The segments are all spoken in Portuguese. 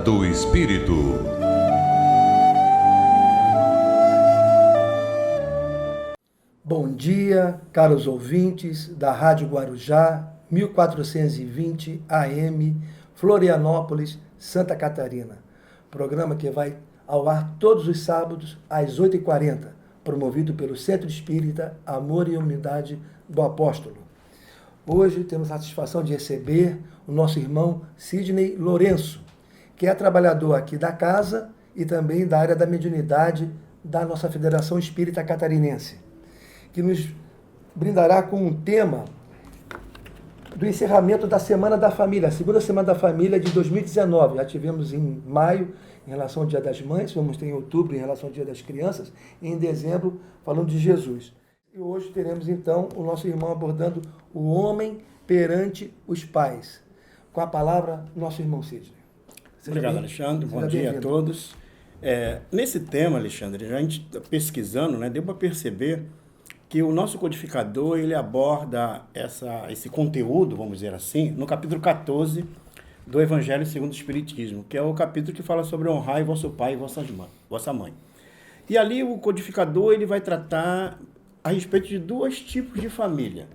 do Espírito. Bom dia, caros ouvintes da Rádio Guarujá, 1420 AM, Florianópolis, Santa Catarina. Programa que vai ao ar todos os sábados às 8h40, promovido pelo Centro Espírita Amor e Unidade do Apóstolo. Hoje temos a satisfação de receber o nosso irmão Sidney Lourenço, que é trabalhador aqui da casa e também da área da mediunidade da nossa Federação Espírita Catarinense, que nos brindará com um tema do encerramento da Semana da Família, a segunda Semana da Família de 2019. Já tivemos em maio, em relação ao Dia das Mães, vamos ter em outubro, em relação ao Dia das Crianças, e em dezembro, falando de Jesus. E hoje teremos, então, o nosso irmão abordando o homem perante os pais. Com a palavra, nosso irmão Sidney. Obrigado, Alexandre. Bom dia a todos. Nesse tema, Alexandre, a gente pesquisando, deu para perceber que o nosso codificador ele aborda esse conteúdo, vamos dizer assim, no capítulo 14 do Evangelho segundo o Espiritismo, que é o capítulo que fala sobre honrar vosso pai e vossa mãe. E ali o codificador ele vai tratar a respeito de dois tipos de família.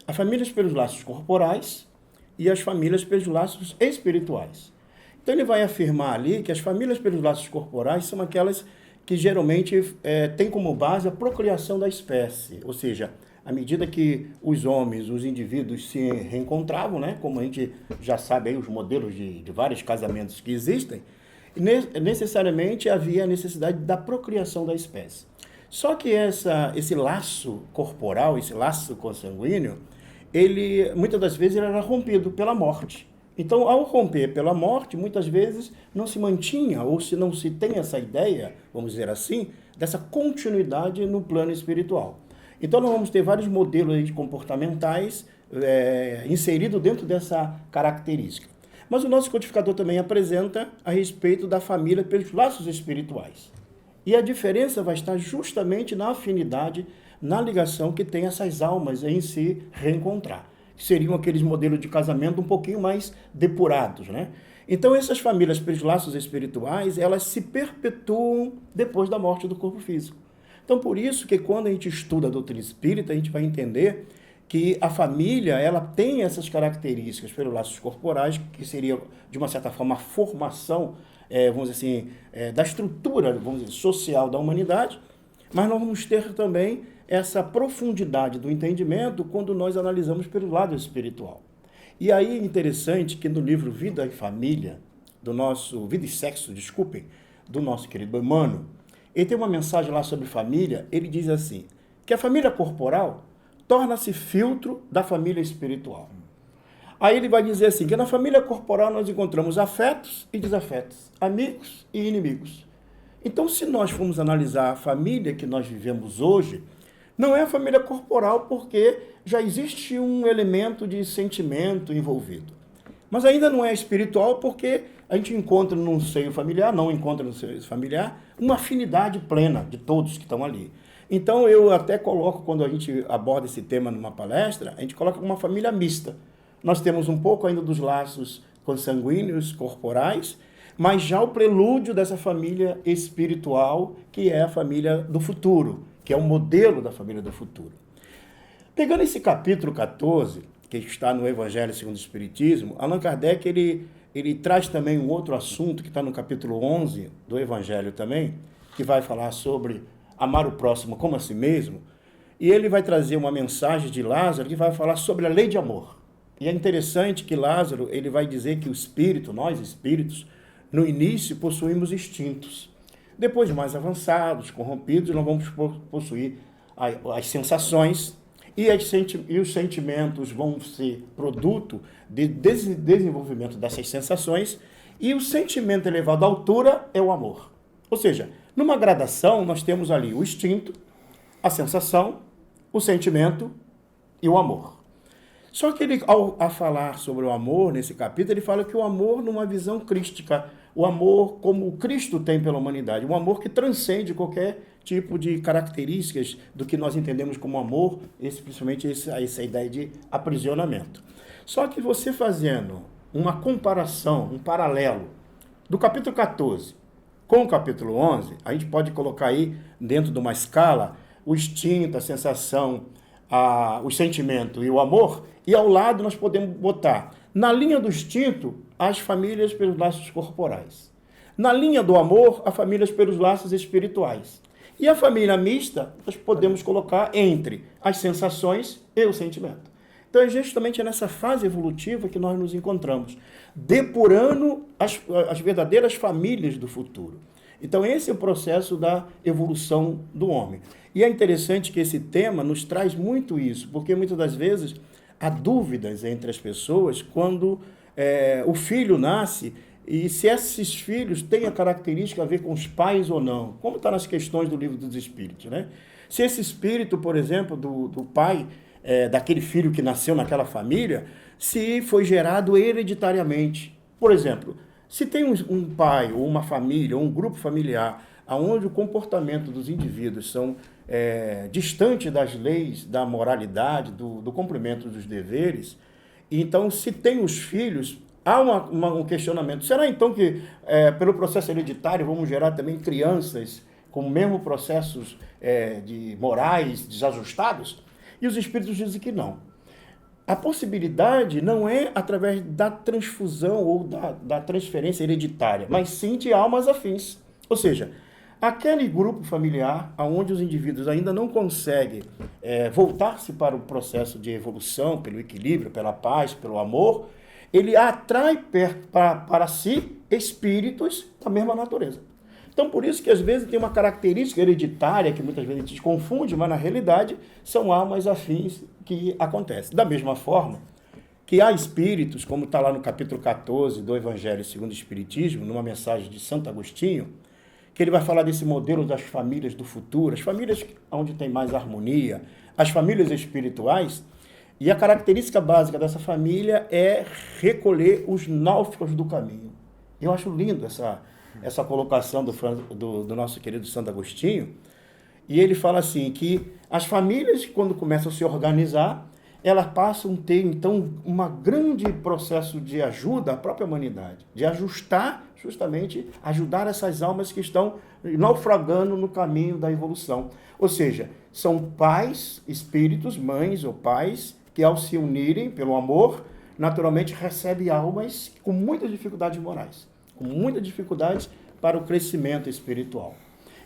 As famílias pelos laços corporais e as famílias pelos laços espirituais. Então ele vai afirmar ali que as famílias pelos laços corporais são aquelas que geralmente têm como base a procriação da espécie, ou seja, à medida que os homens, os indivíduos se reencontravam, como a gente já sabe aí os modelos de vários casamentos que existem, necessariamente havia a necessidade da procriação da espécie. Só que esse laço corporal, esse laço consanguíneo, ele muitas das vezes ele era rompido pela morte. Então, ao romper pela morte, muitas vezes não se mantinha, ou se não se tem essa ideia, vamos dizer assim, dessa continuidade no plano espiritual. Então, nós vamos ter vários modelos aí comportamentais inseridos dentro dessa característica. Mas o nosso codificador também apresenta a respeito da família pelos laços espirituais. E a diferença vai estar justamente na afinidade, na ligação que tem essas almas em se reencontrar. Que seriam aqueles modelos de casamento um pouquinho mais depurados, Então, essas famílias pelos laços espirituais, elas se perpetuam depois da morte do corpo físico. Então, por isso que quando a gente estuda a doutrina espírita, a gente vai entender que a família, ela tem essas características pelos laços corporais, que seria, de uma certa forma, a formação, vamos dizer assim, da estrutura, vamos dizer, social da humanidade, mas nós vamos ter também essa profundidade do entendimento quando nós analisamos pelo lado espiritual. E aí é interessante que no livro Vida e Família, Vida e Sexo, do nosso querido Emmanuel, ele tem uma mensagem lá sobre família, ele diz assim, que a família corporal torna-se filtro da família espiritual. Aí ele vai dizer assim, que na família corporal nós encontramos afetos e desafetos, amigos e inimigos. Então, se nós formos analisar a família que nós vivemos hoje, não é a família corporal porque já existe um elemento de sentimento envolvido. Mas ainda não é espiritual porque a gente encontra no seio familiar, não encontra no seio familiar, uma afinidade plena de todos que estão ali. Então, eu até coloco, quando a gente aborda esse tema numa palestra, a gente coloca uma família mista. Nós temos um pouco ainda dos laços consanguíneos, corporais, mas já o prelúdio dessa família espiritual, que é a família do futuro, que é o modelo da família do futuro. Pegando esse capítulo 14, que está no Evangelho segundo o Espiritismo, Allan Kardec ele traz também um outro assunto, que está no capítulo 11 do Evangelho também, que vai falar sobre amar o próximo como a si mesmo, e ele vai trazer uma mensagem de Lázaro que vai falar sobre a lei de amor. E é interessante que Lázaro ele vai dizer que o espírito, nós espíritos, no início possuímos instintos. Depois, mais avançados, corrompidos, nós vamos possuir as sensações e os sentimentos vão ser produto de desenvolvimento dessas sensações e o sentimento elevado à altura é o amor. Ou seja, numa gradação nós temos ali o instinto, a sensação, o sentimento e o amor. Só que ele, ao falar sobre o amor, nesse capítulo, ele fala que o amor numa visão crística, o amor como Cristo tem pela humanidade, um amor que transcende qualquer tipo de características do que nós entendemos como amor, principalmente essa ideia de aprisionamento. Só que você fazendo uma comparação, um paralelo Do capítulo 14 com o capítulo 11, a gente pode colocar aí, dentro de uma escala, o instinto, a sensação, o sentimento e o amor, e ao lado nós podemos botar, na linha do instinto, as famílias pelos laços corporais. Na linha do amor, as famílias pelos laços espirituais. E a família mista, nós podemos colocar entre as sensações e o sentimento. Então, é justamente nessa fase evolutiva que nós nos encontramos, depurando as verdadeiras famílias do futuro. Então, esse é o processo da evolução do homem. E é interessante que esse tema nos traz muito isso, porque muitas das vezes há dúvidas entre as pessoas quando o filho nasce e se esses filhos têm a característica a ver com os pais ou não, como está nas questões do Livro dos Espíritos, né? Se esse espírito, por exemplo, do pai, daquele filho que nasceu naquela família, se foi gerado hereditariamente. Por exemplo, se tem um pai, ou uma família, ou um grupo familiar, onde o comportamento dos indivíduos são distante das leis, da moralidade, do cumprimento dos deveres, então, se tem os filhos, há um questionamento. Será, então, que pelo processo hereditário vamos gerar também crianças com o mesmo processos de morais desajustados? E os espíritos dizem que não. A possibilidade não é através da transfusão ou da transferência hereditária, mas sim de almas afins. Ou seja, aquele grupo familiar onde os indivíduos ainda não conseguem voltar-se para o processo de evolução, pelo equilíbrio, pela paz, pelo amor, ele atrai para si espíritos da mesma natureza. Então, por isso que às vezes tem uma característica hereditária que muitas vezes a gente confunde, mas na realidade são almas afins que acontecem. Da mesma forma que há espíritos, como está lá no capítulo 14 do Evangelho segundo o Espiritismo, numa mensagem de Santo Agostinho, que ele vai falar desse modelo das famílias do futuro, as famílias onde tem mais harmonia, as famílias espirituais, e a característica básica dessa família é recolher os náufragos do caminho. Eu acho lindo essa colocação do nosso querido Santo Agostinho, e ele fala assim, que as famílias, quando começam a se organizar, elas passam a ter, então, um grande processo de ajuda à própria humanidade, de ajustar, justamente, ajudar essas almas que estão naufragando no caminho da evolução. Ou seja, são pais, espíritos, mães ou pais, que ao se unirem pelo amor, naturalmente recebem almas com muitas dificuldades morais, com muitas dificuldades para o crescimento espiritual.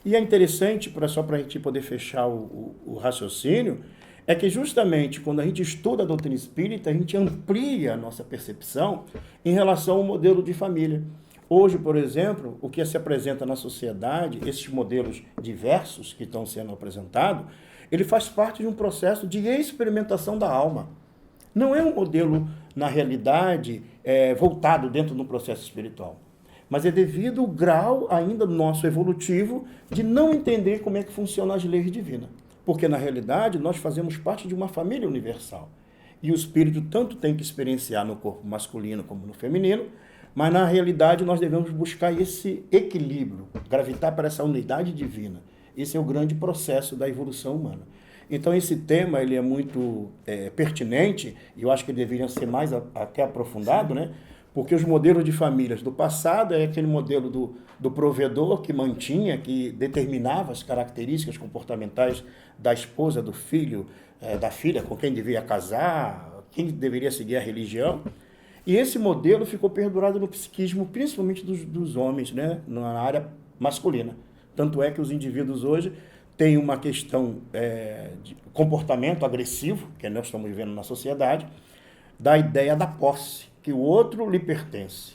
E é interessante, só para a gente poder fechar o raciocínio, é que justamente quando a gente estuda a doutrina espírita, a gente amplia a nossa percepção em relação ao modelo de família. Hoje, por exemplo, o que se apresenta na sociedade, esses modelos diversos que estão sendo apresentados, ele faz parte de um processo de experimentação da alma. Não é um modelo, na realidade, voltado dentro do processo espiritual, mas é devido ao grau ainda nosso evolutivo de não entender como é que funcionam as leis divinas. Porque, na realidade, nós fazemos parte de uma família universal. E o espírito tanto tem que experienciar no corpo masculino como no feminino, mas, na realidade, nós devemos buscar esse equilíbrio, gravitar para essa unidade divina. Esse é o grande processo da evolução humana. Então, esse tema ele é muito pertinente, e eu acho que ele deveria ser mais até aprofundado, né? Porque os modelos de famílias do passado é aquele modelo do provedor que mantinha, que determinava as características comportamentais da esposa, do filho, da filha, com quem devia casar, quem deveria seguir a religião. E esse modelo ficou perdurado no psiquismo, principalmente dos homens, né? Na área masculina. Tanto é que os indivíduos hoje têm uma questão de comportamento agressivo, que nós estamos vivendo na sociedade, da ideia da posse, que o outro lhe pertence.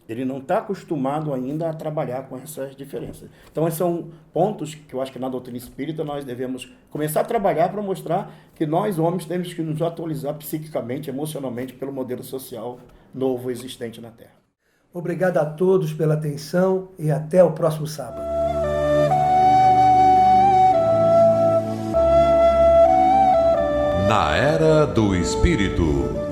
Ele não está acostumado ainda a trabalhar com essas diferenças. Então, esses são pontos que eu acho que na doutrina espírita nós devemos começar a trabalhar para mostrar que nós, homens, temos que nos atualizar psiquicamente, emocionalmente, pelo modelo social novo existente na Terra. Obrigado a todos pela atenção e até o próximo sábado. Na Era do Espírito.